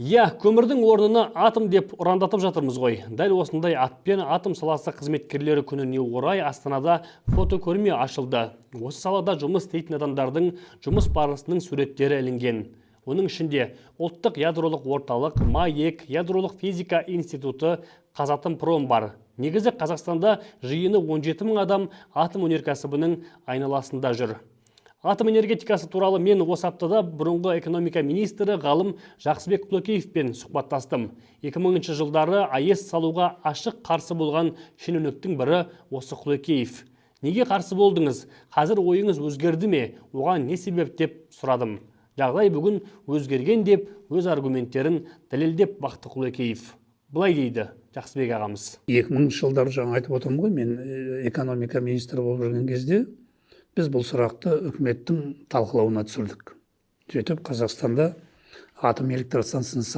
Көмірдің орнына атом деп ұрандатып жатырмыз ғой. Дәл осындай атпен атом саласы қызметкерлері күніне орай Астанада фотокөрме ашылды. Осы салада жұмыс істейтін адамдардың жұмыс барысының суреттері ілінген. Оның ішінде ұлттық ядролық орталық, МАЭК, ядролық физика институты, Қазатомпром бар. Негізі Қазақстанда жиыны 17 мың адам атом өнеркәсібінің айналасында жүр. Атом энергетикасы туралы мен осы аптада бұрынғы экономика министрі ғалым Жақсыбек Құлекеевпен сұхбаттастым. 2000 жылдары АЭС салуға ашық қарсы болған шенеуніктің бірі осы Құлекеев. Неге қарсы болдыңыз? Қазір ойыңыз өзгерді ме? Оған не себеп деп сұрадым. Жағдай бүгін өзгерген деп өз аргументтерін дәлелдеп бақты Құлекеев. Былай дейді Жақсыбек ағамыз. 2000 жылдары жаңа айтып отырмын ғой, мен экономика министрі болып жүрген кезде біз бұл сұрақты үкіметтің талқылауына түсірдік. Сөйтіп Қазақстанда атом электростанциясын